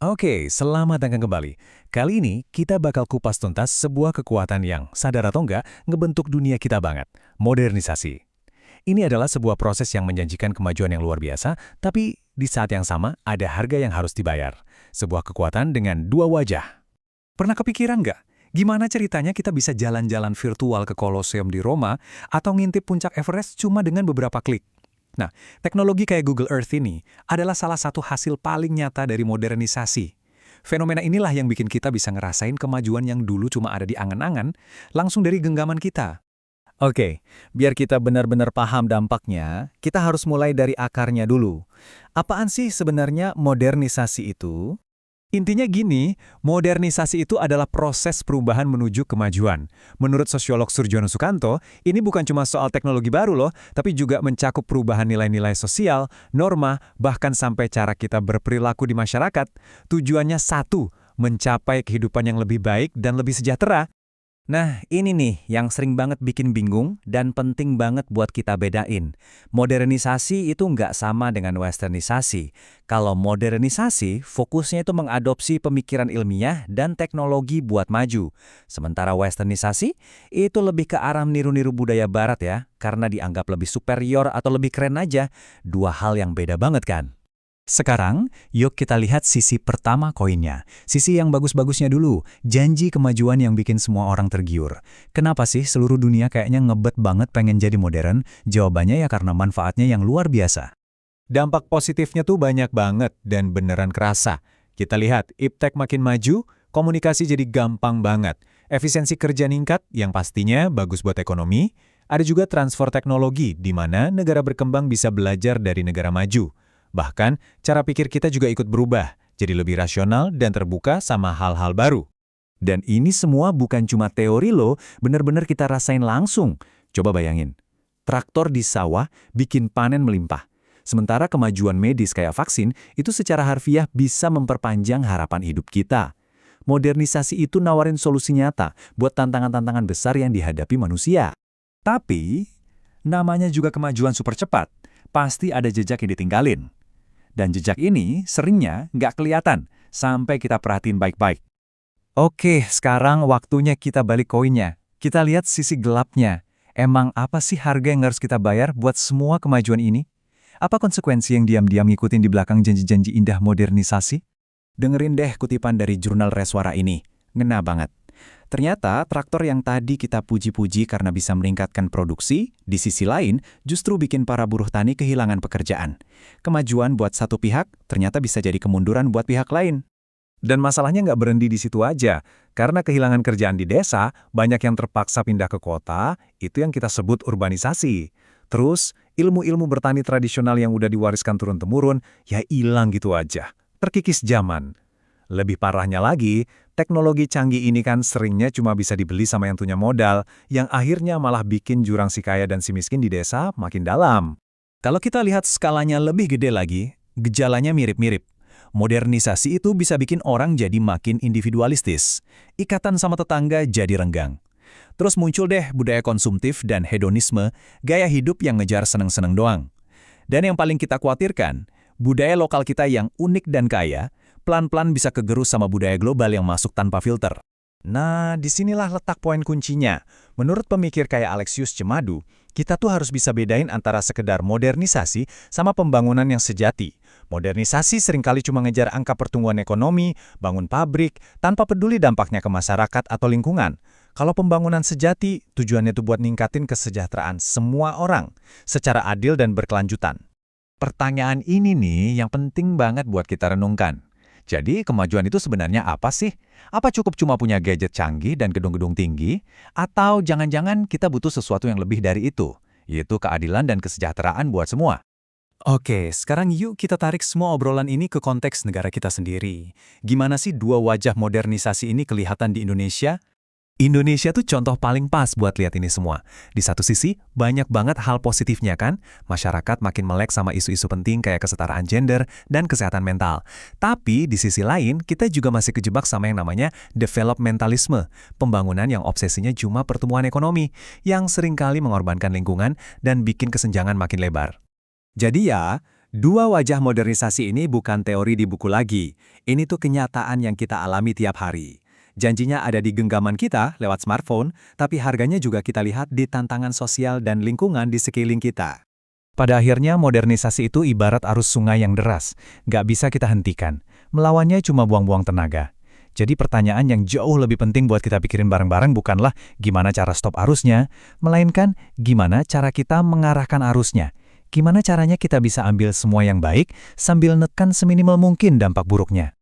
Oke, selamat datang kembali. Kali ini kita bakal kupas tuntas sebuah kekuatan yang, sadar atau enggak, ngebentuk dunia kita banget. Modernisasi. Ini adalah sebuah proses yang menjanjikan kemajuan yang luar biasa, tapi di saat yang sama ada harga yang harus dibayar. Sebuah kekuatan dengan dua wajah. Pernah kepikiran nggak? Gimana ceritanya kita bisa jalan-jalan virtual ke Colosseum di Roma atau ngintip puncak Everest cuma dengan beberapa klik? Nah, teknologi kayak Google Earth ini adalah salah satu hasil paling nyata dari modernisasi. Fenomena inilah yang bikin kita bisa ngerasain kemajuan yang dulu cuma ada di angan-angan, langsung dari genggaman kita. Oke, biar kita benar-benar paham dampaknya, kita harus mulai dari akarnya dulu. Apaan sih sebenarnya modernisasi itu? Intinya gini, modernisasi itu adalah proses perubahan menuju kemajuan. Menurut sosiolog Surjono Sukanto, ini bukan cuma soal teknologi baru loh, tapi juga mencakup perubahan nilai-nilai sosial, norma, bahkan sampai cara kita berperilaku di masyarakat. Tujuannya satu, mencapai kehidupan yang lebih baik dan lebih sejahtera. Nah, ini nih yang sering banget bikin bingung dan penting banget buat kita bedain. Modernisasi itu nggak sama dengan westernisasi. Kalau modernisasi, fokusnya itu mengadopsi pemikiran ilmiah dan teknologi buat maju. Sementara westernisasi, itu lebih ke arah niru-niru budaya barat ya, karena dianggap lebih superior atau lebih keren aja. Dua hal yang beda banget kan? Sekarang, yuk kita lihat sisi pertama koinnya. Sisi yang bagus-bagusnya dulu, janji kemajuan yang bikin semua orang tergiur. Kenapa sih seluruh dunia kayaknya ngebet banget pengen jadi modern? Jawabannya ya karena manfaatnya yang luar biasa. Dampak positifnya tuh banyak banget dan beneran kerasa. Kita lihat, iptek makin maju, komunikasi jadi gampang banget. Efisiensi kerja ningkat yang pastinya bagus buat ekonomi. Ada juga transfer teknologi di mana negara berkembang bisa belajar dari negara maju. Bahkan, cara pikir kita juga ikut berubah, jadi lebih rasional dan terbuka sama hal-hal baru. Dan ini semua bukan cuma teori loh, benar-benar kita rasain langsung. Coba bayangin, traktor di sawah bikin panen melimpah. Sementara kemajuan medis kayak vaksin, itu secara harfiah bisa memperpanjang harapan hidup kita. Modernisasi itu nawarin solusi nyata buat tantangan-tantangan besar yang dihadapi manusia. Tapi, namanya juga kemajuan super cepat, pasti ada jejak yang ditinggalin. Dan jejak ini seringnya nggak kelihatan sampai kita perhatiin baik-baik. Oke, sekarang waktunya kita balik koinnya. Kita lihat sisi gelapnya. Emang apa sih harga yang harus kita bayar buat semua kemajuan ini? Apa konsekuensi yang diam-diam ngikutin di belakang janji-janji indah modernisasi? Dengerin deh kutipan dari jurnal Reswara ini. Ngena banget. Ternyata traktor yang tadi kita puji-puji karena bisa meningkatkan produksi, di sisi lain justru bikin para buruh tani kehilangan pekerjaan. Kemajuan buat satu pihak ternyata bisa jadi kemunduran buat pihak lain. Dan masalahnya nggak berhenti di situ aja. Karena kehilangan kerjaan di desa, banyak yang terpaksa pindah ke kota, itu yang kita sebut urbanisasi. Terus, ilmu-ilmu bertani tradisional yang udah diwariskan turun-temurun, ya hilang gitu aja. Terkikis zaman. Lebih parahnya lagi, teknologi canggih ini kan seringnya cuma bisa dibeli sama yang punya modal, yang akhirnya malah bikin jurang si kaya dan si miskin di desa makin dalam. Kalau kita lihat skalanya lebih gede lagi, gejalanya mirip-mirip. Modernisasi itu bisa bikin orang jadi makin individualistis. Ikatan sama tetangga jadi renggang. Terus muncul deh budaya konsumtif dan hedonisme, gaya hidup yang ngejar seneng-seneng doang. Dan yang paling kita khawatirkan, budaya lokal kita yang unik dan kaya, pelan-pelan bisa kegerus sama budaya global yang masuk tanpa filter. Nah, disinilah letak poin kuncinya. Menurut pemikir kayak Alexius Cemadu, kita tuh harus bisa bedain antara sekedar modernisasi sama pembangunan yang sejati. Modernisasi seringkali cuma ngejar angka pertumbuhan ekonomi, bangun pabrik, tanpa peduli dampaknya ke masyarakat atau lingkungan. Kalau pembangunan sejati, tujuannya tuh buat ningkatin kesejahteraan semua orang, secara adil dan berkelanjutan. Pertanyaan ini nih yang penting banget buat kita renungkan. Jadi, kemajuan itu sebenarnya apa sih? Apa cukup cuma punya gadget canggih dan gedung-gedung tinggi? Atau jangan-jangan kita butuh sesuatu yang lebih dari itu, yaitu keadilan dan kesejahteraan buat semua? Oke, sekarang yuk kita tarik semua obrolan ini ke konteks negara kita sendiri. Gimana sih dua wajah modernisasi ini kelihatan di Indonesia? Indonesia tuh contoh paling pas buat lihat ini semua. Di satu sisi, banyak banget hal positifnya kan? Masyarakat makin melek sama isu-isu penting kayak kesetaraan gender dan kesehatan mental. Tapi di sisi lain, kita juga masih kejebak sama yang namanya developmentalisme, pembangunan yang obsesinya cuma pertumbuhan ekonomi, yang seringkali mengorbankan lingkungan dan bikin kesenjangan makin lebar. Jadi ya, Dua wajah modernisasi ini bukan teori di buku lagi. Ini tuh kenyataan yang kita alami tiap hari. Janjinya ada di genggaman kita lewat smartphone, tapi harganya juga kita lihat di tantangan sosial dan lingkungan di sekeliling kita. Pada akhirnya modernisasi itu ibarat arus sungai yang deras, nggak bisa kita hentikan. Melawannya cuma buang-buang tenaga. Jadi pertanyaan yang jauh lebih penting buat kita pikirin bareng-bareng bukanlah gimana cara stop arusnya, melainkan gimana cara kita mengarahkan arusnya. Gimana caranya kita bisa ambil semua yang baik sambil nekan seminimal mungkin dampak buruknya.